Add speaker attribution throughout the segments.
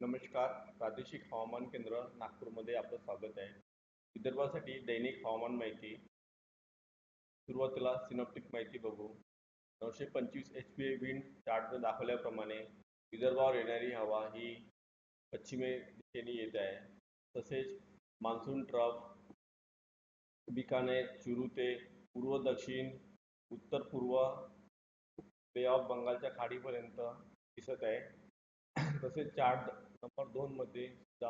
Speaker 1: नमस्कार. प्रादेशिक हवामान केंद्र नागपूरमध्ये आपलं स्वागत आहे. विदर्भासाठी दैनिक हवामान माहिती. सुरुवातीला सिनॉप्टिक माहिती बघू. 925 HPA विंड चार्टमध्ये दाखवल्याप्रमाणे विदर्भावर येणारी हवा ही पश्चिमे दिशेने येत आहे. तसेच मान्सून ट्रफ बिकानेर, चुरू ते पूर्व दक्षिण उत्तर पूर्व बे ऑफ बंगालच्या खाडीपर्यंत दिसत आहे. तसेच चार्ट नंबर 2 मध्ये सुद्धा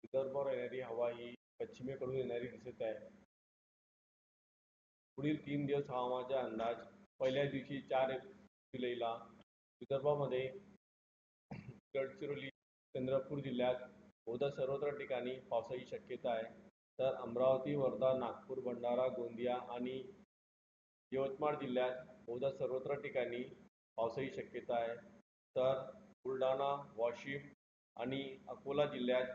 Speaker 1: विदर्भावर येणारी हवा ही पश्चिमेकडून येणारी दिसत आहे. पुढील 3 दिवस हवामानाचा अंदाज. पहिल्या दिवशी 4 जुलैला विदर्भामध्ये गडचिरोली, चंद्रपूर जिल्ह्यात बहुधा सर्वत्र ठिकाणी पावसाची शक्यता आहे. तर अमरावती, वर्धा, नागपूर, भंडारा, गोंदिया आणि यवतमाळ जिल्ह्यात बहुधा सर्वत्र ठिकाणी पावसाची शक्यता आहे. तर बुलढाणा, वाशिम आणि अकोला जिल्ह्यात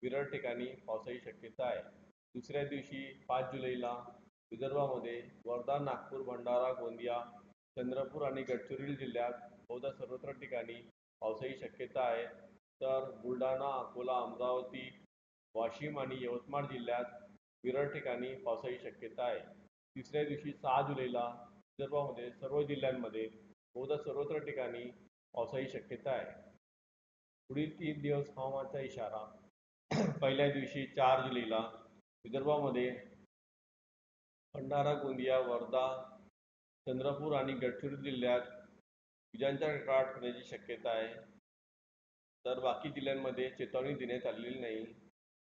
Speaker 1: विरळ ठिकाणी पावसाची शक्यता आहे. दुसऱ्या दिवशी 5 जुलैला विदर्भामध्ये वर्धा, नागपूर, भंडारा, गोंदिया, चंद्रपूर आणि गडचिरोली जिल्ह्यात बहुधा सर्वत्र ठिकाणी पावसाची शक्यता आहे. तर बुलढाणा, अकोला, अमरावती, वाशिम आणि यवतमाळ जिल्ह्यात विरळ ठिकाणी पावसाची शक्यता आहे. तिसऱ्या दिवशी 6 जुलैला विदर्भामध्ये सर्व जिल्ह्यांमध्ये बहुधा सर्वत्र ठिकाणी पावसाची शक्यता आहे. पुढील 3 दिवस हवामानाचा इशारा. पहिल्या दिवशी 4 जुलैला विदर्भामध्ये भंडारा, गोंदिया, वर्धा, चंद्रपूर आणि गडचिरोली जिल्ह्यात विजांच्या कडकडाट होण्याची शक्यता आहे. तर बाकी जिल्ह्यांमध्ये चेतावणी देण्यात आलेली नाही.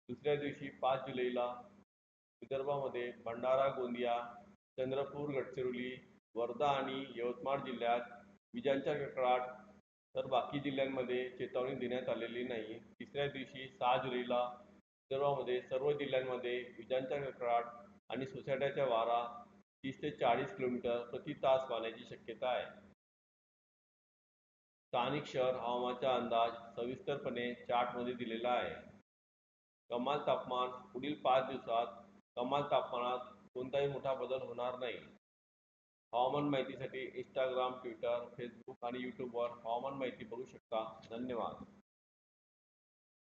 Speaker 1: दुसऱ्या दिवशी 5 जुलैला विदर्भामध्ये भंडारा, गोंदिया, चंद्रपूर, गडचिरोली, वर्धा आणि यवतमाळ जिल्ह्यात विजांच्या कडकडाट, तर बाकी जिल्ह्यांमध्ये चेतावणी देण्यात आलेली नाही. तिसऱ्या दिवशी 6 जुलैला विदर्भामध्ये सर्व जिल्ह्यांमध्ये विजांच्या कडकडाट आणि सोसाट्याचा वारा 30 ते 40 किलोमीटर प्रति तास वाहण्याची शक्यता आहे. स्थानिक शहर हवामानाचा अंदाज सविस्तरपणे चार्टमध्ये दिलेला आहे. कमाल तापमान. पुढील 5 दिवसात कमाल तापमानात कोणताही मोठा बदल होणार नाही. हवामान माहितीसाठी इंस्टाग्राम, ट्विटर, फेसबुक आणि यूट्यूबवर हवामान माहिती बघू शकता. धन्यवाद.